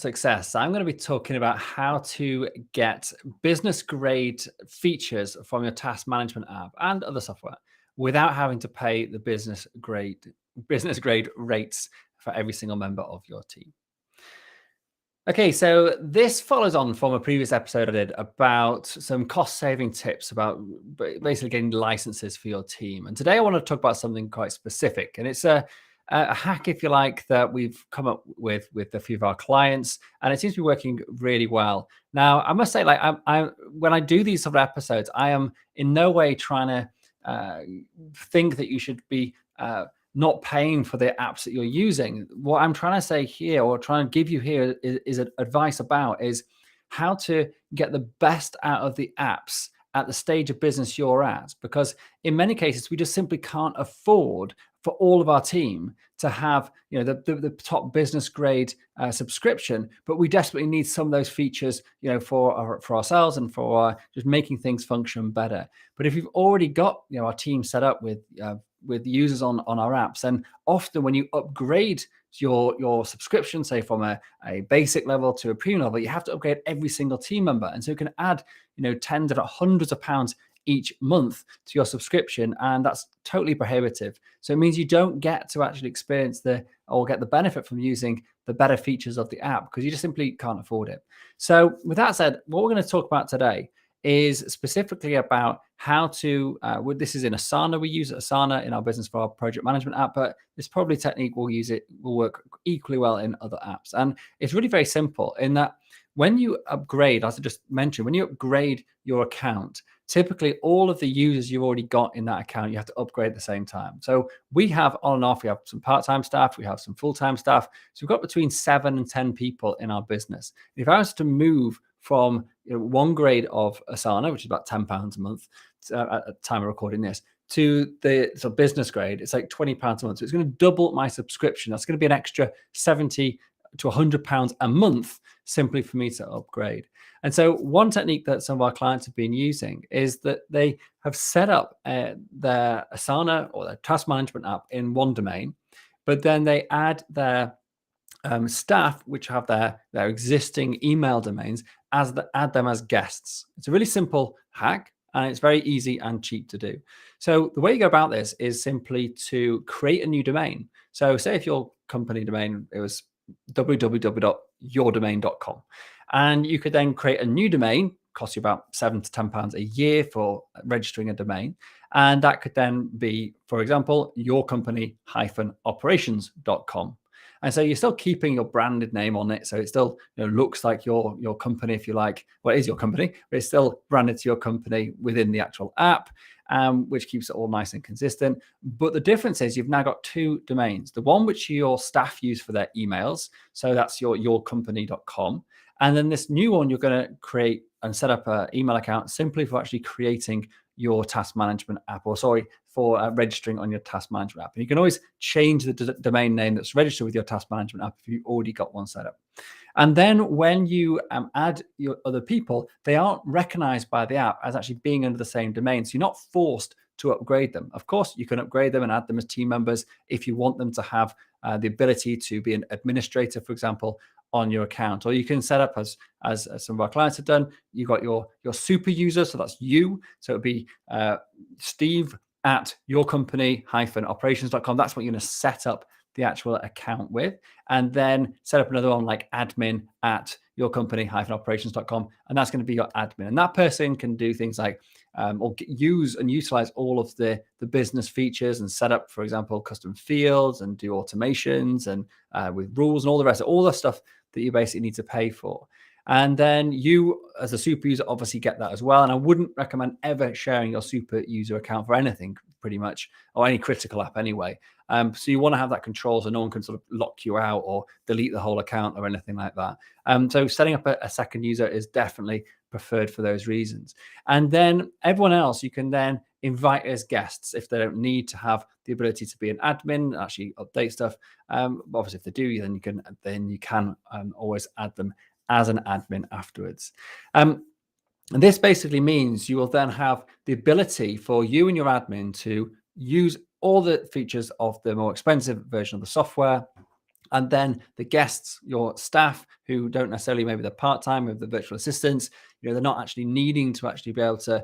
success, I'm going to be talking about how to get business grade features from your task management app and other software without having to pay the business grade rates for every single member of your team. Okay, so this follows on from a previous episode I did about some cost-saving tips about basically getting licenses for your team. And today I want to talk about something quite specific, and it's a hack, if you like, that we've come up with a few of our clients, and it seems to be working really well. Now, I must say, like, I when I do these sort of episodes, I am in no way trying to think that you should be not paying for the apps that you're using. What I'm trying to say here, or trying to give you here, is advice about is how to get the best out of the apps at the stage of business you're at. Because in many cases, we just simply can't afford for all of our team to have, you know, the top business grade subscription, but we desperately need some of those features, you know, for ourselves and for just making things function better. But if you've already got, you know, our team set up with users on our apps, and often when you upgrade your subscription, say from a basic level to a premium level, you have to upgrade every single team member, and so you can add, you know, tens of hundreds of pounds each month to your subscription, and that's totally prohibitive. So it means you don't get to actually experience or get the benefit from using the better features of the app because you just simply can't afford it. So with that said, what we're going to talk about today is specifically about how to, this is in Asana. We use Asana in our business for our project management app, but this probably technique will work equally well in other apps. And it's really very simple in that when you upgrade, as I just mentioned, when you upgrade your account, typically all of the users you've already got in that account, you have to upgrade at the same time. So we have on and off, we have some part-time staff, we have some full-time staff. So we've got between 7 and 10 people in our business. If I was to move from, you know, one grade of Asana, which is about £10 a month at the time of recording this, to the business grade, it's like £20 a month. So it's going to double my subscription. That's going to be an extra £70 to £100 a month simply for me to upgrade. And so one technique that some of our clients have been using is that they have set up their Asana or their task management app in one domain, but then they add their staff, which have their existing email domains, add them as guests. It's a really simple hack, and it's very easy and cheap to do. So the way you go about this is simply to create a new domain. So say if your company domain, it was www.yourdomain.com, and you could then create a new domain, cost you about £7 to £10 a year for registering a domain. And that could then be, for example, yourcompany-operations.com. And so you're still keeping your branded name on it. So it still, you know, looks like your company, if you like. Well, it is your company, but it's still branded to your company within the actual app, which keeps it all nice and consistent. But the difference is you've now got two domains. The one which your staff use for their emails. So that's yourcompany.com. And then this new one, you're going to create and set up an email account simply for actually creating your task management app, for registering on your task management app. And you can always change the domain name that's registered with your task management app if you've already got one set up. And then when you add your other people, they aren't recognized by the app as actually being under the same domain. So you're not forced to upgrade them. Of course, you can upgrade them and add them as team members if you want them to have the ability to be an administrator, for example, on your account. Or you can set up as some of our clients have done, you've got your super user, so that's you. So it'd be Steve at yourcompany-operations.com. That's what you're going to set up the actual account with, and then set up another one like admin at yourcompany-operations.com, and that's going to be your admin. And that person can do things like use and utilize all of the business features and set up, for example, custom fields and do automations and with rules and all the rest of all the stuff that you basically need to pay for. And then you, as a super user, obviously get that as well. And I wouldn't recommend ever sharing your super user account for anything, pretty much, or any critical app anyway. So you want to have that control so no one can sort of lock you out or delete the whole account or anything like that. So setting up a second user is definitely preferred for those reasons. And then everyone else you can then invite as guests if they don't need to have the ability to be an admin, actually update stuff. Obviously, if they do, then you can always add them as an admin afterwards. And this basically means you will then have the ability for you and your admin to use all the features of the more expensive version of the software And then the guests, your staff who don't necessarily, maybe they're part-time with the virtual assistants, they're not actually needing to actually be able to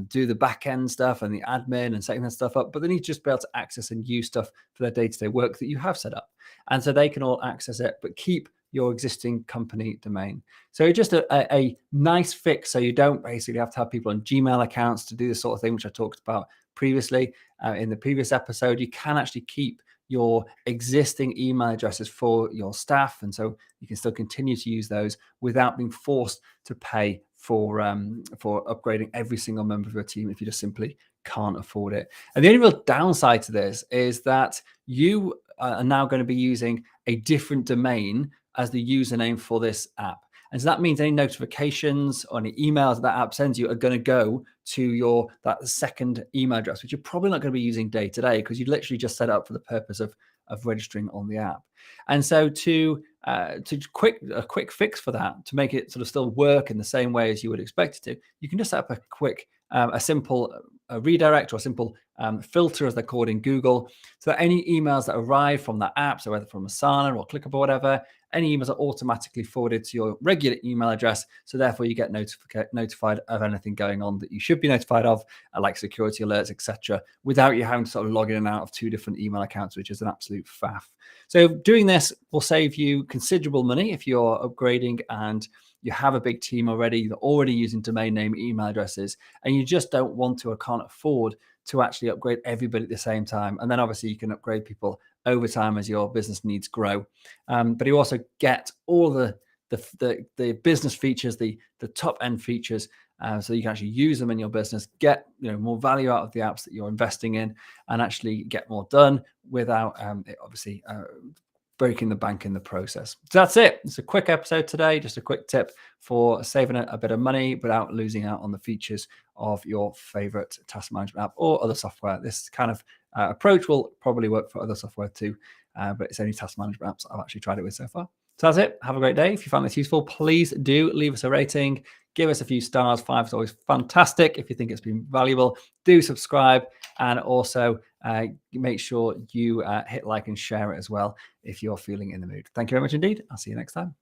do the back end stuff and the admin and setting that stuff up, but they need to just be able to access and use stuff for their day-to-day work that you have set up. And so they can all access it, but keep your existing company domain. So just a nice fix, so you don't basically have to have people on Gmail accounts to do this sort of thing, which I talked about previously in the previous episode. You can actually keep your existing email addresses for your staff, and so you can still continue to use those without being forced to pay for upgrading every single member of your team if you just simply can't afford it. And the only real downside to this is that you are now going to be using a different domain as the username for this app. And so that means any notifications or any emails that app sends you are going to go to that second email address, which you're probably not going to be using day to day because you literally just set it up for the purpose of registering on the app. And so a quick fix for that, to make it sort of still work in the same way as you would expect it to, you can just set up a simple redirect or a simple filter, as they're called in Google, so that any emails that arrive from that app, so whether from Asana or ClickUp or whatever, any emails are automatically forwarded to your regular email address. So therefore you get notified of anything going on that you should be notified of, like security alerts, etc., without you having to sort of log in and out of 2 different email accounts, which is an absolute faff. So doing this will save you considerable money if you're upgrading and you have a big team already, you're already using domain name email addresses, and you just don't want to or can't afford to actually upgrade everybody at the same time. And then obviously you can upgrade people over time as your business needs grow. But you also get all the business features, the top end features, so you can actually use them in your business, get more value out of the apps that you're investing in, and actually get more done without it obviously breaking the bank in the process. So that's it. It's a quick episode today, just a quick tip for saving a bit of money without losing out on the features of your favorite task management app or other software. This kind of approach will probably work for other software too, but it's only task management apps I've actually tried it with so far. So that's it. Have a great day. If you found this useful, please do leave us a rating. Give us a few stars. 5 is always fantastic. If you think it's been valuable, do subscribe, and also make sure you hit like and share it as well if you're feeling in the mood. Thank you very much indeed. I'll see you next time.